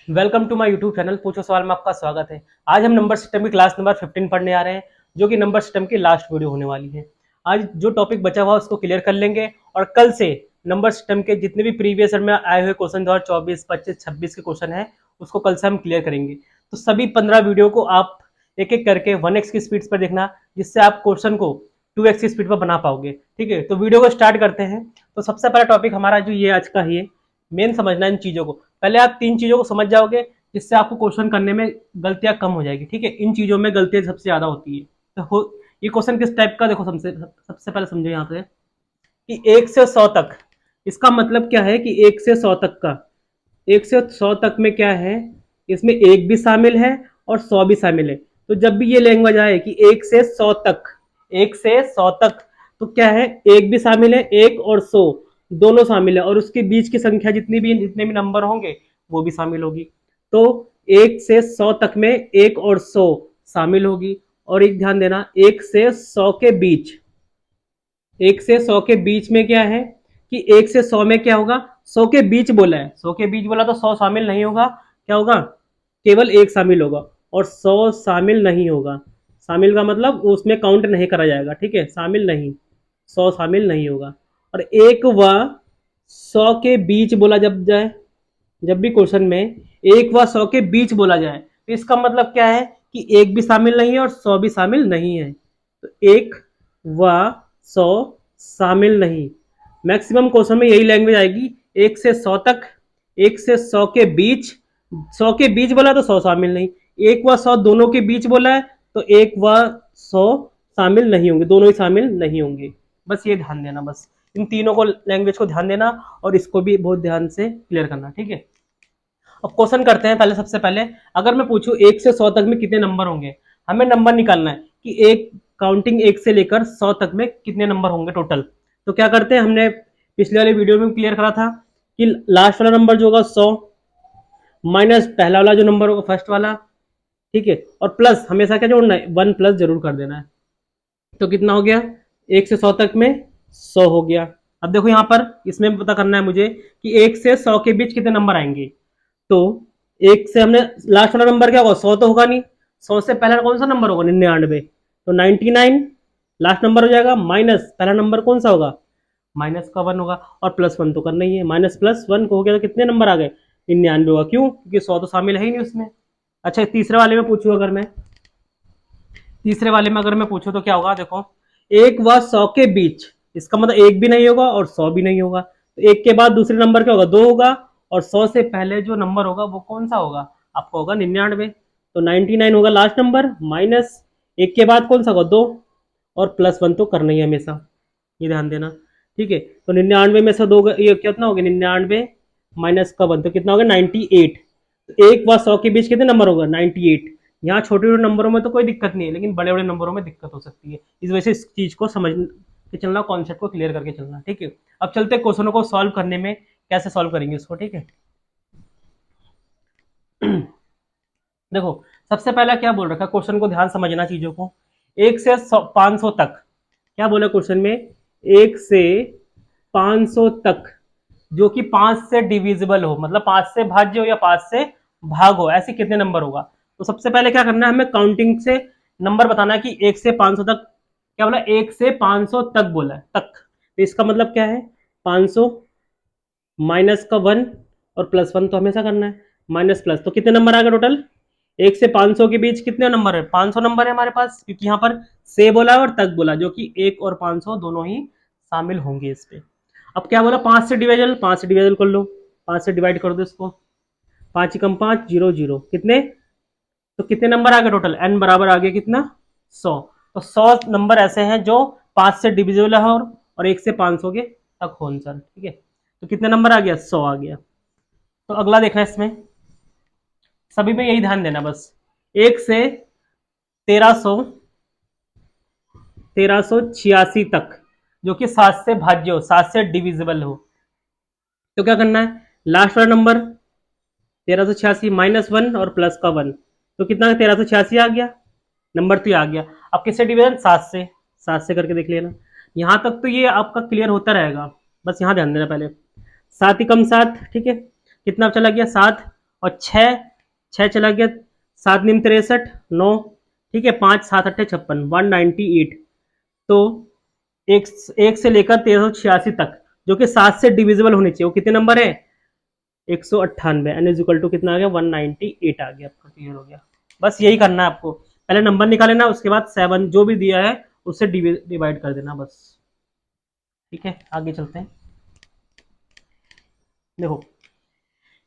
Welcome to my YouTube channel पूछो सवाल में आपका स्वागत है। आज हम नंबर सिस्टम की क्लास नंबर 15 पढ़ने आ रहे हैं, जो कि नंबर सिस्टम की लास्ट वीडियो होने वाली है। आज जो टॉपिक बचा हुआ है उसको क्लियर कर लेंगे और कल से नंबर सिस्टम के जितने भी प्रीवियस ईयर में आए हुए क्वेश्चन 2024, 25, 26 के क्वेश्चन है उसको कल से हम क्लियर करेंगे। तो सभी 15 वीडियो को आप एक एक करके 1x की स्पीड पर देखना, जिससे आप क्वेश्चन को 2x की स्पीड पर बना पाओगे। ठीक है, तो वीडियो को स्टार्ट करते हैं। तो सबसे पहला टॉपिक हमारा जो ये आज का ही मेन समझना इन चीजों को। पहले आप तीन चीजों को समझ जाओगे, जिससे आपको क्वेश्चन करने में गलतियां कम हो जाएगी। ठीक है, इन चीजों में गलतियां सबसे ज्यादा होती है। तो ये क्वेश्चन किस टाइप का, देखो सबसे सबसे पहले समझो यहाँ पे कि 1 से 100 तक, इसका मतलब क्या है कि 1 से 100 तक का, 1 से 100 तक में क्या है, इसमें एक भी शामिल है और 100 भी शामिल है। तो जब भी ये लैंग्वेज आए कि 1 से 100 तक, 1 से 100 तक, तो क्या है, एक भी शामिल है, एक और 100 दोनों शामिल है, और उसके बीच की संख्या जितने भी नंबर होंगे वो भी शामिल होगी। तो 1 से 100 तक में एक और 100 शामिल होगी। और एक ध्यान देना, 1 से 100 के बीच, 1 से 100 के बीच में क्या है कि 1 से 100 में क्या होगा, 100 के बीच बोला है, 100 के बीच बोला तो 100 शामिल नहीं होगा, क्या होगा, केवल एक शामिल होगा और 100 शामिल नहीं होगा। शामिल का मतलब उसमें काउंट नहीं करा जाएगा। ठीक है, शामिल नहीं, 100 शामिल नहीं होगा। और एक व 100 के बीच बोला जब जाए, जब भी क्वेश्चन में एक व 100 के बीच बोला जाए, तो इसका मतलब क्या है कि एक भी शामिल नहीं है और 100 भी शामिल नहीं है। तो एक व 100 शामिल नहीं, मैक्सिमम क्वेश्चन में यही लैंग्वेज आएगी। 1 से 100 तक, 1 से 100 के बीच, 100 के बीच बोला तो 100 शामिल नहीं, एक व 100 दोनों के बीच बोला है तो एक व 100 शामिल नहीं होंगे, दोनों ही शामिल नहीं होंगे। बस ये ध्यान देना, बस इन तीनों को लैंग्वेज को ध्यान देना और इसको भी बहुत ध्यान से क्लियर करना। ठीक है, अब क्वेश्चन करते हैं। पहले सबसे पहले अगर मैं पूछूं 1 से 100 तक में कितने नंबर होंगे, हमें नंबर निकालना है कि एक काउंटिंग 1 से लेकर 100 तक में कितने नंबर होंगे टोटल। तो क्या करते हैं, हमने पिछले वाले वीडियो में क्लियर करा था कि लास्ट वाला नंबर जो होगा 100 माइनस पहला वाला जो नंबर होगा फर्स्ट वाला। ठीक है, और प्लस हमेशा क्या जोड़ना है, 1 प्लस जरूर कर देना है। तो कितना हो गया, 1 से 100 तक में 100 हो गया। अब देखो यहाँ पर इसमें पता करना है मुझे कि 1 से 100 के बीच कितने नंबर आएंगे। तो एक से हमने लास्ट वाला नंबर क्या होगा, 100 तो होगा नहीं, 100 से पहला कौन सा नंबर होगा, 99। तो 99 लास्ट नंबर हो जाएगा, माइनस पहला नंबर कौन सा होगा, -1 होगा, और +1 तो करना ही है। -+1 को हो गया तो कितने नंबर आ गए, 99 होगा। क्यों, क्योंकि 100 तो शामिल है ही नहीं उसमें। अच्छा, तीसरे वाले में पूछूं अगर मैं, तीसरे वाले में अगर मैं पूछूं तो क्या होगा, देखो 1 व 100 के बीच, इसका मतलब एक भी नहीं होगा और 100 भी नहीं होगा। तो एक के बाद दूसरे नंबर क्या होगा, 2 होगा, और 100 से पहले जो नंबर होगा वो कौन सा होगा, आपका होगा 99। तो 99 होगा लास्ट नंबर, माइनस एक के बाद कौन सा होगा, 2, और +1 तो करना ही है हमेशा, ये ध्यान देना। ठीक है, तो 99 में से 2, ये कितना हो गया, 99 माइनस का 1 तो कितना होगा, 98। तो 1 व 100 के बीच कितने नंबर होगा, 98। यहाँ छोटे छोटे नंबरों में तो कोई दिक्कत नहीं है, लेकिन बड़े बड़े नंबरों में दिक्कत हो सकती है। इस वजह से इस चीज को समझ के चलना, कॉन्सेप्ट को क्लियर करके चलना। ठीक है, अब चलते क्वेश्चनों को सॉल्व करने में, कैसे सॉल्व करेंगे इसको। ठीक है, देखो सबसे पहला क्या बोल रखा है, क्वेश्चन को ध्यान समझना चीजों को। 1 से 500 तक, क्या बोला क्वेश्चन में, 1 से 500 तक जो कि 5 से डिविजिबल हो, मतलब 5 से भाज्य हो या 5 से भाग हो, ऐसे कितने नंबर होगा। तो सबसे पहले क्या करना है, हमें काउंटिंग से नंबर बताना है कि 1 से 500 तक, क्या बोला, 1 से 500 तक बोला है, तक। तो इसका मतलब क्या है, 500 माइनस का 1 और +1 तो हमेशा करना है, माइनस प्लस, तो कितने नंबर आ गए टोटल, 1 से 500 के बीच कितने नंबर है, 500 नंबर है हमारे पास, क्योंकि यहाँ पर से बोला और तक बोला, जो कि 1 और 500 दोनों ही शामिल होंगे इस पे। अब क्या बोला, 5 से डिविजल, 5 से डिविजल कर लो, 5 से डिवाइड कर दो इसको, 5 कम 5 0 0 कितने, तो कितने नंबर आ गए टोटल, n बराबर आ गया कितना, 100। तो 100 नंबर ऐसे हैं जो 5 से डिविजिबल है और 1 से 500 के तक हो आंसर। ठीक है, तो कितने नंबर आ गया, 100 आ गया। तो अगला देखना इसमें, सभी में यही ध्यान देना बस, 1 से 1300, 1386 तक, जो कि 7 से भाज्य हो, 7 से डिविजिबल हो। तो क्या करना है, लास्ट वाला नंबर 1386 -1 और प्लस का 1, तो कितना, 1386 आ गया, नंबर तो ये आ गया। अब किससे डिवीजन, 7 से, 7 से करके देख लेना। यहां तक तो ये आपका क्लियर होता रहेगा, बस यहां ध्यान देना पहले, 7 ही कम 7, ठीक है, कितना चला गया, 7, और 6, 6 चला गया, 7 निम 63, 9, ठीक है, 5 7 अट्ठे 56, 198। तो एक एक से लेकर 1386 तक जो कि 7 से डिविजिबल होनी चाहिए, वो कितने नंबर है? 198। एन इज इक्वल टू कितना आ गया? 198 आ गया। आपका क्लियर हो गया। बस यही करना है आपको, पहले नंबर निकाल लेना, उसके बाद 7 जो भी दिया है उससे डिवाइड कर देना बस। ठीक है, आगे चलते हैं। देखो,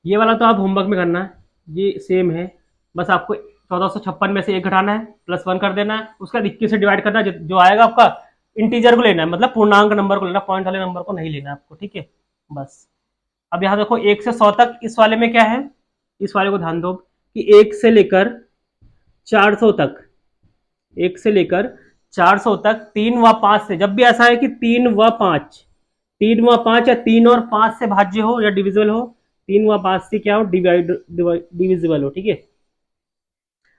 ये वाला तो आप होमवर्क में करना है, ये सेम है। बस आपको 1456 में से एक घटाना है, +1 कर देना है, उसका 21 से डिवाइड करना है, जो आएगा आपका इंटीजर को लेना है, मतलब पूर्णांक नंबर को लेना, पॉइंट वाले नंबर को नहीं लेना आपको। ठीक है, बस। अब यहाँ देखो 1 से 100 तक, इस वाले में क्या है, इस वाले को ध्यान दो कि 1 से लेकर 400 तक, 1 से लेकर 400 तक 3 व 5 से, जब भी ऐसा है कि 3 व 5, 3 व 5 या 3 और 5 से भाज्य हो या डिविजिबल हो, 3 व 5 से क्या हो, डिविजिबल हो। ठीक है,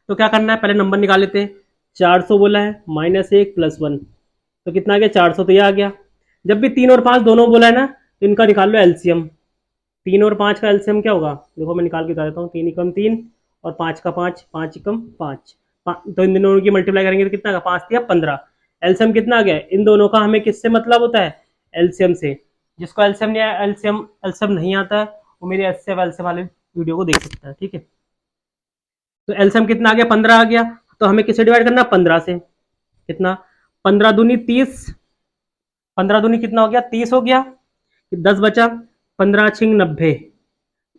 तो क्या करना है, पहले नंबर निकाल लेते हैं। 400 बोला है, -1 +1, तो कितना आ गया? 400। तो यह आ गया। जब भी 3 और 5 दोनों बोला है ना, तो इनका निकाल लो एलसीएम। 3 और 5 का एलसीएम क्या होगा? देखो मैं निकाल के बता देता हूँ। 3 एकम 3 और 5 का 5, 5 एकम 5, तो इन दोनों की मल्टीप्लाई करेंगे तो कितना आएगा? 5 या 15। एलसीएम कितना आ गया? इन दोनों का हमें किससे मतलब होता है? एलसीएम से। जिसको एलसीएम नहीं आया, एलसीएम एलसीएम नहीं आता है, वो मेरे एचसीएफ एलसीएम वाले वीडियो को देख सकता है। ठीक है, तो एलसीएम कितना आ गया? 15 आ गया। तो हमें किससे डिवाइड करना? 15 से। कितना? 15 दूनी 30, 15 दूनी कितना हो गया? 30 हो गया। 10 बचा, 15 छिंग 90।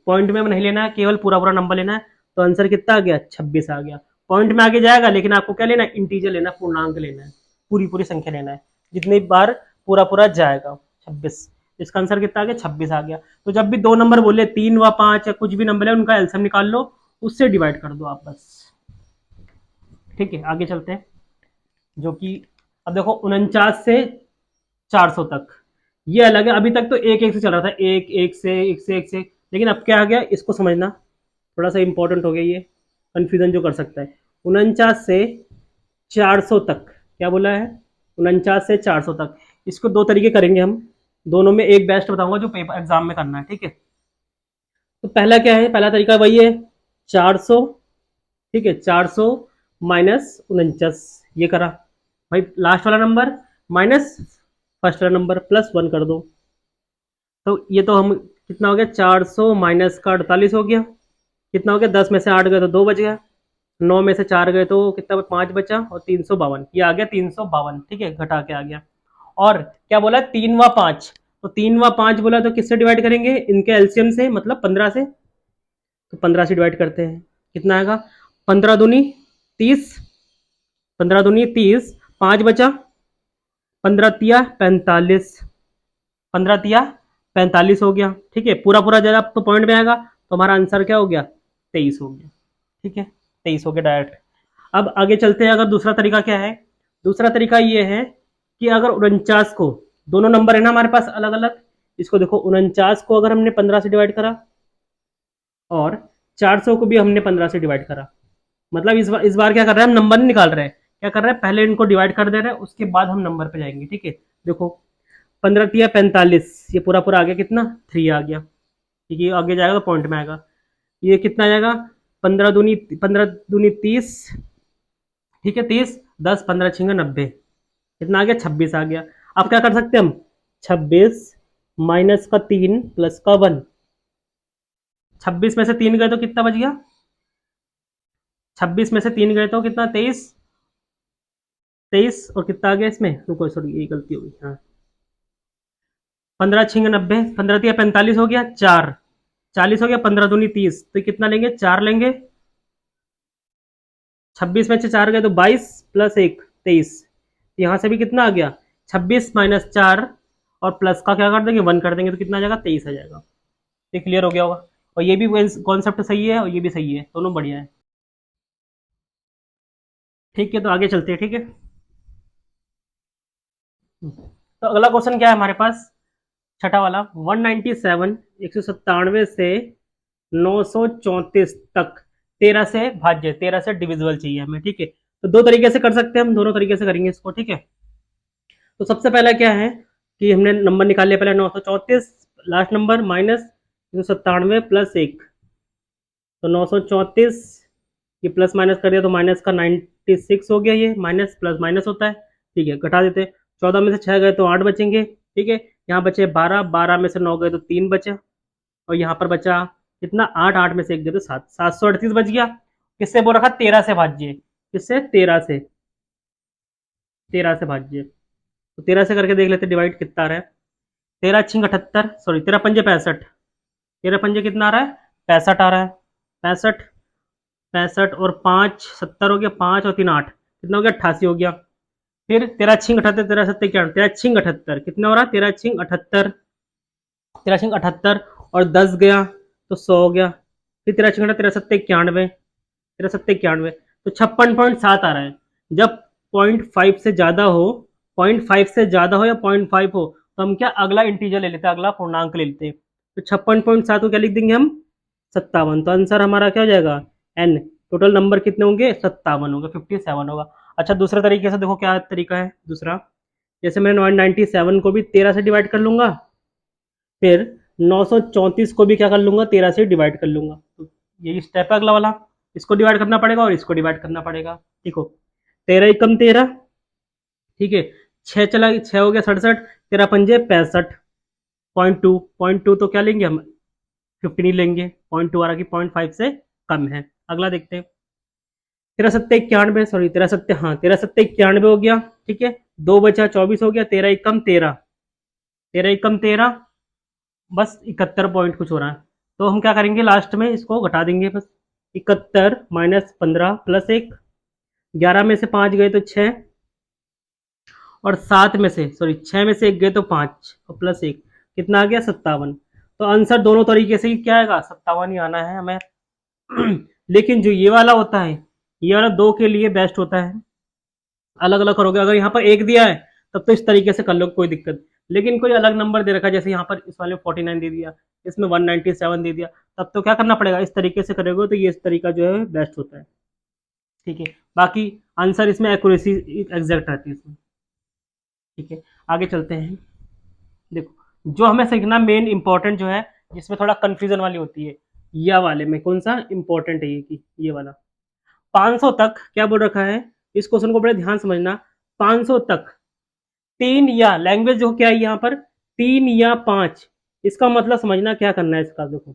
पॉइंट में नहीं लेना है, केवल पूरा पूरा नंबर लेना है। तो आंसर कितना आ गया? 26 आ गया। पॉइंट में आगे जाएगा, लेकिन आपको क्या लेना है? इंटीजर लेना, पूर्णांक लेना है, पूरी पूरी संख्या लेना है, जितनी बार पूरा पूरा जाएगा। 26, इसका आंसर कितना आ गया? 26 आ गया। तो जब भी दो नंबर बोले, 3 व 5 या कुछ भी नंबर है, उनका एलसीएम निकाल लो, उससे डिवाइड कर दो आप बस। ठीक है, आगे चलते हैं। जो कि अब देखो 49 से 400 तक ये अलग है। अभी तक तो एक एक से चल रहा था, एक एक से एक से एक से, लेकिन अब क्या आ गया, इसको समझना थोड़ा सा इंपॉर्टेंट हो गया। ये कंफ्यूजन जो कर सकता है। 49 से 400 तक क्या बोला है? 49 से 400 तक, इसको दो तरीके करेंगे हम, दोनों में एक बेस्ट बताऊंगा जो पेपर एग्जाम में करना है। ठीक है, तो पहला क्या है? पहला तरीका वही है, 400। ठीक है, 400 माइनस 49, ये करा भाई, लास्ट वाला नंबर माइनस फर्स्ट वाला नंबर, +1 कर दो। तो ये तो हम कितना हो गया? 400 माइनस का 48 हो गया। कितना हो गया? 10 में से 8 गए तो 2 बच गया, 9 में से 4 गए तो कितना? 5 बचा, और 352, ये आ गया 352। ठीक है, घटा के आ गया। और क्या बोला? 3 व 5, तो 3 व 5 बोला तो किससे डिवाइड करेंगे? इनके एलसीएम से, मतलब 15 से। तो 15 से डिवाइड करते हैं, कितना आएगा? 15 दूनी 30, 15 दूनी 30, 5 बचा, 15 तिया 45, 15 तिया 45 हो गया। ठीक है, पूरा पूरा जब तो पॉइंट में आएगा, तो हमारा आंसर क्या हो गया? 23 हो गया। ठीक है, 23 हो गया डायरेक्ट। अब आगे चलते हैं। अगर दूसरा तरीका क्या है? दूसरा तरीका ये है कि अगर 49 को, दोनों नंबर है ना हमारे पास अलग अलग, इसको देखो 49 को अगर हमने 15 से डिवाइड करा, और 400 को भी हमने 15 से डिवाइड करा, मतलब इस बार क्या कर रहे हैं? हम नंबर नहीं निकाल रहे हैं, क्या कर रहे हैं? पहले इनको डिवाइड कर दे रहे हैं, उसके बाद हम नंबर पे जाएंगे। ठीक है, देखो 15 तिया 45, ये पूरा पूरा आ गया, कितना? 3 आ गया। ठीक है, आगे जाएगा तो पॉइंट में आएगा। ये कितना आ जाएगा? 15 दूनी 30। ठीक है, 30, 10 15 छिंगा 90, कितना आ गया? 26 आ गया। अब क्या कर सकते हैं हम? 26 माइनस का 3 प्लस का 1, 26 में से 3 गए तो कितना बच गया? 26 में से 3 गए तो कितना? 23, 23, और कितना आ गया इसमें? रुको, सॉरी ये गलती हो गई। हाँ, 15 छिंग 90, 15 तिया 45 हो गया, 4 40 हो गया, 15 दूनी 30, तो कितना लेंगे? 4 लेंगे। 26 में से 4 गए तो 22 प्लस 1 23, यहाँ से भी कितना आ गया? 26 माइनस 4, और प्लस का क्या कर देंगे? 1 कर देंगे, तो कितना आ जाएगा? 23 आ जाएगा। ये क्लियर हो गया होगा। और ये भी कॉन्सेप्ट सही है, और ये भी सही है, दोनों बढ़िया है। ठीक है, तो आगे चलते हैं। ठीक है, तो अगला क्वेश्चन क्या है हमारे पास? छठा वाला, 197, 197 से 934 तक 13 से भाज्य, 13 से डिविजिबल चाहिए हमें। ठीक है, तो दो तरीके से कर सकते हैं हम, दोनों तरीके से करेंगे इसको। ठीक है, तो सबसे पहला क्या है कि हमने नंबर निकाल लिया, पहले 934 लास्ट नंबर माइनस 197 +1, तो 934, ये प्लस माइनस कर दिया तो माइनस का 96 हो गया, ये माइनस प्लस माइनस होता है, ठीक है, घटा देते हैं। 14 में से 6 गए तो 8 बचेंगे, ठीक है। यहाँ बचे 12, 12 में से 9 गए तो 3 बचे, और यहाँ पर बचा कितना, 8, 8 में से 1 गए तो 7, 738 बच गया। किससे बोल रखा, 13 से भाज्य, किससे, 13 से, 13 से भाज्य। तो 13 से करके देख लेते डिवाइड कितना आ रहा है। 13 छिंग 78, सॉरी 13 पंजे 65, 13 पंजे कितना आ रहा है, 65 आ रहा है, 65, 65 और 5 70 हो गया, 5 और 3 8, कितना हो गया, 88 हो गया। फिर 13 छिंग 78, 13 सत्ते 13 छिंग 78 कितना हो रहा है, 13 छिंग 78, 13 छिंग 78 और 10 गया तो 100 हो गया। फिर 13 छिंग 13 सत्ते 91, 13 सत्ते 91, तो 56.7 आ रहा है। जब 0.5 से ज्यादा हो, 0.5 से ज्यादा हो या 0.5 हो, तो हम क्या अगला इंटीजर ले लेते हैं, अगला पूर्णांक ले लेते हैं। तो 56.7 को क्या लिख देंगे हम, 57। तो आंसर हमारा क्या हो जाएगा, एन। टोटल नंबर कितने होंगे, 57 होंगे, 57 होगा। अच्छा दूसरे तरीके से देखो, क्या तरीका है दूसरा, जैसे मैं 97 को भी 13 से डिवाइड कर लूंगा, फिर 934 को भी क्या कर लूंगा, 13 से डिवाइड कर लूंगा। तो यही स्टेप है अगला वाला, इसको डिवाइड करना पड़ेगा और इसको डिवाइड करना पड़ेगा। ठीक हो, 13 एकम 13, ठीक है, 6 चला, 6 हो गया 67, 13 पंजे 65, 0.2, 0.2 तो क्या लेंगे हम, 15 लेंगे, 0.2 आ रहा कि 0.5 से कम है। अगला देखते हैं, 13 सत्ते 91, सॉरी 13 सत्ते, हाँ 13 सत्ते 91 हो गया, ठीक है, 2 बचा 24 हो गया, 13 एकम 13, 13 एकम 13, बस 71 पॉइंट कुछ हो रहा है। तो हम क्या करेंगे, लास्ट में इसको घटा देंगे बस, 71 माइनस 15 प्लस 1, 11 में से 5 गए तो 6, और 7 में से, सॉरी 6 में से 1 गए तो 5 और प्लस 1, कितना आ गया, 57। तो आंसर दोनों तरीके से ही क्या आएगा, 57 ही आना है हमें। लेकिन जो ये वाला होता है, ये वाला 2 के लिए बेस्ट होता है। अलग अलग करोगे, अगर यहाँ पर 1 दिया है तब तो इस तरीके से कर लो, कोई दिक्कत। लेकिन कोई अलग नंबर दे रखा है, जैसे यहाँ पर इस वाले में 49 दे दिया, इसमें 197 दे दिया, तब तो क्या करना पड़ेगा, इस तरीके से करोगे तो ये इस तरीका जो है बेस्ट होता है। ठीक है, बाकी आंसर इसमें एक्यूरेसी एग्जैक्ट रहती है इसमें। ठीक है, आगे चलते हैं। देखो जो हमें सीखना मेन इंपॉर्टेंट जो है, जिसमें थोड़ा कंफ्यूजन वाली होती है, या वाले में कौन सा इंपॉर्टेंट है, ये की ये वाला 500 तक क्या बोल रखा है, इस क्वेश्चन को बड़े ध्यान समझना। 500 तक 3 या, लैंग्वेज जो क्या है यहाँ पर, 3 या 5, इसका मतलब समझना क्या करना है इसका। देखो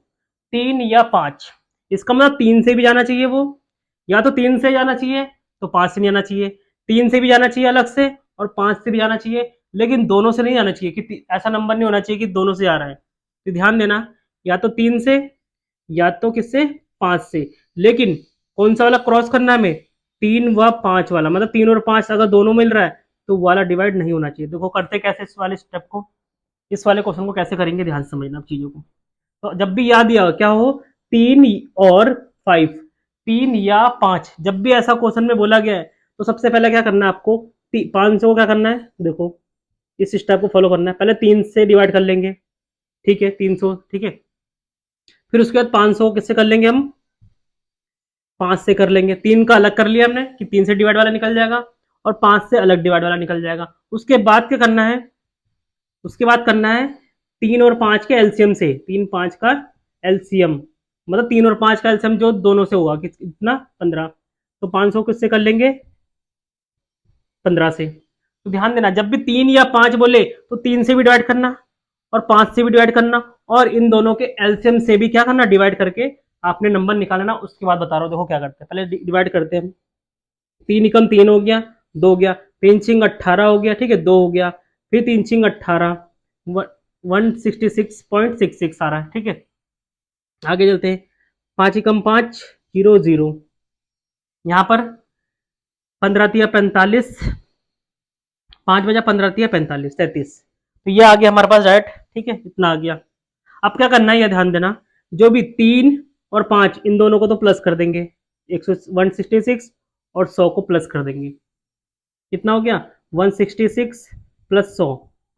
3 या 5, इसका मतलब 3 से भी जाना चाहिए वो, या तो 3 से जाना चाहिए तो 5 से नहीं आना चाहिए, 3 से भी जाना चाहिए अलग से और 5 से भी जाना चाहिए, लेकिन दोनों से नहीं जाना चाहिए, कि ऐसा नंबर नहीं होना चाहिए कि दोनों से जा रहा है। तो ध्यान देना, या तो 3 से या तो किससे, 5 से। लेकिन कौन सा वाला क्रॉस करना है हमें, 3 व 5 वाला, मतलब 3 और 5 अगर दोनों मिल रहा है तो वाला डिवाइड नहीं होना चाहिए। देखो करते कैसे इस वाले स्टेप को, इस वाले क्वेश्चन को कैसे करेंगे, ध्यान से समझना अब चीजों को। तो जब भी याद दिया क्या हो, 3 और 5, 3 या 5, जब भी ऐसा क्वेश्चन में बोला गया है तो सबसे पहले क्या करना है आपको, 500 को क्या करना है, देखो इस स्टेप को फॉलो करना है। पहले 3 से डिवाइड कर लेंगे, ठीक है 300, ठीक है। फिर उसके बाद 500 किससे कर लेंगे हम, 5 से कर लेंगे। 3 का अलग कर लिया हमने कि 3 से डिवाइड वाला निकल जाएगा और 5 से अलग डिवाइड वाला निकल जाएगा। उसके बाद क्या करना है, उसके बाद करना है 3 और 5 के एलसीएम से, 3 5 का एलसीएम, मतलब 3 और 5 का एलसीएम जो दोनों से होगा कितना, 15। तो 500 किससे कर लेंगे, 15 से। तो ध्यान देना, जब भी 3 या 5 बोले तो 3 से भी डिवाइड करना और 5 से भी डिवाइड करना, और इन दोनों के एलसीएम से भी क्या करना, डिवाइड करके आपने नंबर निकालना। उसके बाद बता रहा हूँ, देखो क्या करते हैं, पहले डिवाइड करते हैं हम। 3 एकम 3 हो गया, 2 हो गया, 3 छिंग 18 हो गया, ठीक है 2 हो गया, फिर 3 छिंग 18, 166.66 आ रहा है, ठीक है। आगे चलते हैं, 5 एकम 5, 0 0, यहाँ पर 15 तिया 45, 5 बजा 15 तिया 45, 33। तो ये आ गया हमारे पास डायरेक्ट, ठीक है इतना आ गया। अब क्या करना है, यह ध्यान देना, जो भी 3 और 5 इन दोनों को तो प्लस कर देंगे, 166 और 100 को प्लस कर देंगे, कितना हो गया 166 प्लस 100।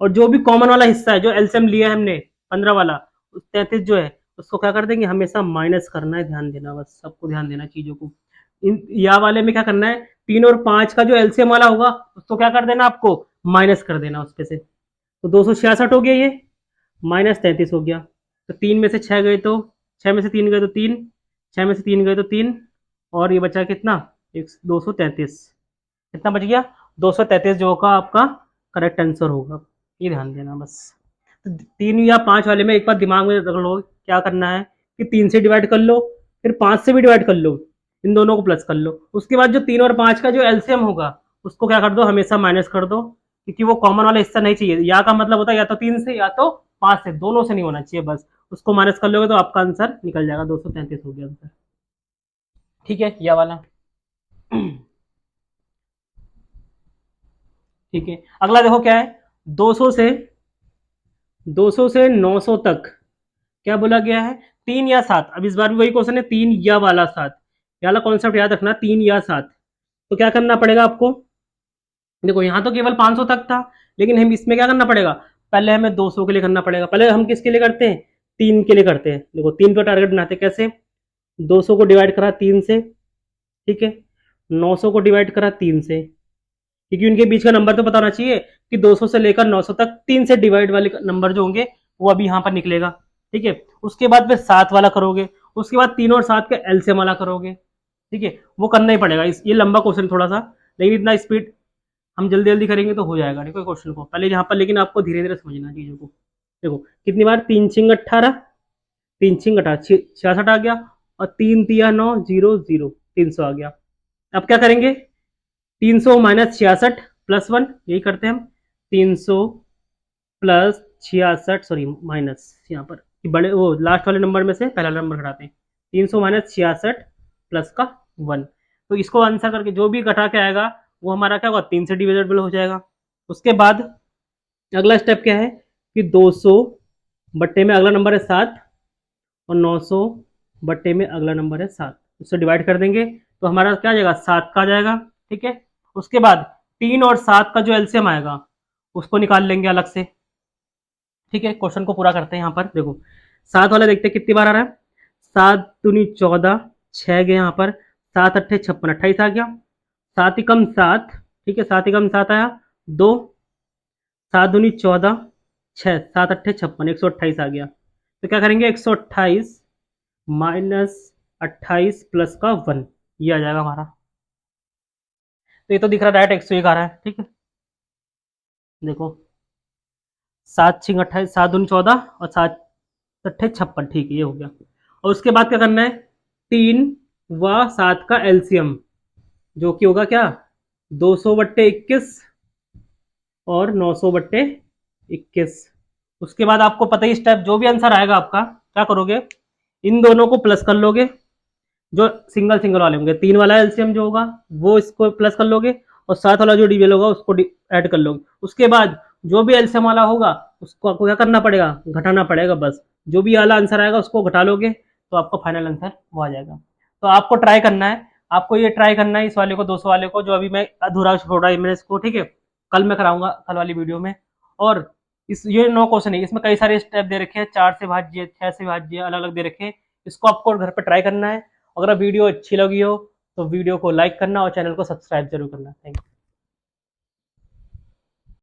और जो भी कॉमन वाला हिस्सा है, जो एलसीएम लिया है हमने 15 वाला, 33 जो है उसको क्या कर देंगे, हमेशा माइनस करना है। ध्यान देना, बस सबको ध्यान देना चीजों को। इन या वाले में क्या करना है, 3 और 5 का जो एलसीएम वाला होगा उसको क्या कर देना, आपको माइनस कर देना उसपे से। तो 266 हो गया ये, माइनस 33 हो गया। तो 3 में से 6 गए तो, 6 में से 3 गए तो 3, 6 में से 3 गए तो 3, और ये बचा कितना, 233। कितना बच गया, 233 जो होगा आपका करेक्ट आंसर होगा। ये ध्यान देना बस। तो 3 या 5 वाले में एक बार दिमाग में रख लो क्या करना है कि 3 से डिवाइड कर लो, फिर 5 से भी डिवाइड कर लो, इन दोनों को प्लस कर लो। उसके बाद जो 3 और 5 का जो एलसीएम होगा उसको क्या कर दो, हमेशा माइनस कर दो, क्योंकि वो कॉमन वाला हिस्सा नहीं चाहिए। या का मतलब होता है या तो 3 से या तो 5 से, दोनों से नहीं होना चाहिए, बस उसको माइनस कर लोगे तो आपका आंसर निकल जाएगा, 233 हो गया आंसर। ठीक है, यह वाला। ठीक है, अगला देखो क्या है, 200 से 900 तक क्या बोला गया है, 3 या 7। अब इस बार भी वही क्वेश्चन है, 3 या वाला 7। ये वाला कॉन्सेप्ट याद रखना, 3 या 7। तो क्या करना पड़ेगा आपको, देखो यहाँ तो केवल 500 तक था, लेकिन हम इसमें क्या करना पड़ेगा, पहले हमें 200 के लिए करना पड़ेगा। पहले हम किसके लिए करते हैं, 3 के लिए करते हैं। देखो 3 का टारगेट बनाते हैं कैसे, 200 को डिवाइड करा 3 से, ठीक है, 900 को डिवाइड करा 3 से, क्योंकि उनके बीच का नंबर तो पता होना चाहिए कि 200 से लेकर 900 तक 3 से डिवाइड वाले नंबर जो होंगे वो अभी यहाँ पर निकलेगा। ठीक है, उसके बाद फिर 7 वाला करोगे, उसके बाद 3 और 7 का एलसीएम वाला करोगे। ठीक है, वो करना ही पड़ेगा। ये लंबा क्वेश्चन थोड़ा सा, लेकिन इतना स्पीड हम जल्दी जल्दी करेंगे तो हो जाएगा। देखो क्वेश्चन को पहले यहाँ पर, लेकिन आपको धीरे धीरे समझना चीजों को। देखो कितनी बार, 3 छिंग 18, 3 छिंग 18 66 आ गया, और 3 तिया 9 0 0 300 आ गया। अब क्या करेंगे, 300 माइनस 66 प्लस 1, यही करते हैं हम। 300 प्लस 66, सॉरी माइनस, यहाँ पर बड़े वो लास्ट वाले नंबर में से पहला नंबर घटाते हैं। 300 माइनस 66 प्लस का 1। तो इसको आंसर करके जो भी घटा के आएगा वो हमारा क्या होगा, 3 से डिविजिबल हो जाएगा। उसके बाद अगला स्टेप क्या है कि 200 बट्टे में अगला नंबर है 7, और 900 बट्टे में अगला नंबर है 7। उससे डिवाइड कर देंगे तो हमारा क्या आ जाएगा, 7 का आ जाएगा। ठीक है, उसके बाद 3 और 7 का जो एलसीएम आएगा उसको निकाल लेंगे अलग से। ठीक है, क्वेश्चन को पूरा करते हैं। यहाँ पर देखो 7 वाला देखते हैं कितनी बार आ रहा है, 7 दूनी 14, 6 गए यहाँ पर, 7 अट्ठे 56, 28 आ गया। 7 ही कम 7, ठीक है, 7 ही कम 7 आया, 2, 7 दूनी 14, 6, 7 अट्ठे 56, 128 आ गया। तो क्या करेंगे, 128 माइनस 28 प्लस का 1, ये आ जाएगा हमारा। तो ये तो दिख रहा है डायरेक्ट 101 आ रहा है। ठीक है, देखो 7 छिंग 28, 7 दूनी 14 और 7 अट्ठे 56, ठीक है, ये हो गया। और उसके बाद क्या करना है, 3 व 7 का एलसीएम, जो कि होगा क्या, 200 बट्टे 21 और 900 बट्टे 21। उसके बाद आपको पता ही स्टेप, जो भी आंसर आएगा आपका क्या करोगे, इन दोनों को प्लस कर लोगे, जो सिंगल सिंगल वाले होंगे। 3 वाला एलसीएम जो होगा वो इसको प्लस कर लोगे, और 7 वाला जो डिविजन होगा उसको ऐड कर लोगे। उसके बाद जो भी एलसीएम वाला होगा उसको आपको क्या करना पड़ेगा, घटाना पड़ेगा। बस जो भी वाला आंसर आएगा उसको घटा लोगे तो आपका फाइनल आंसर वो आ जाएगा। तो आपको ट्राई करना है, आपको ये ट्राई करना है इस वाले को, 200 वाले को, जो अभी मैं अधूरा छोड़ा है मैंने इसको। ठीक है, कल मैं कराऊंगा, कल वाली वीडियो में। और इस ये 9 क्वेश्चन है, इसमें कई सारे स्टेप दे रखे हैं, 4 से भाज्य, 6 से भाज्य, अलग अलग दे रखे हैं। इसको आपको घर पर ट्राई करना है। अगर वीडियो अच्छी लगी हो तो वीडियो को लाइक करना और चैनल को सब्सक्राइब जरूर करना। Thank you.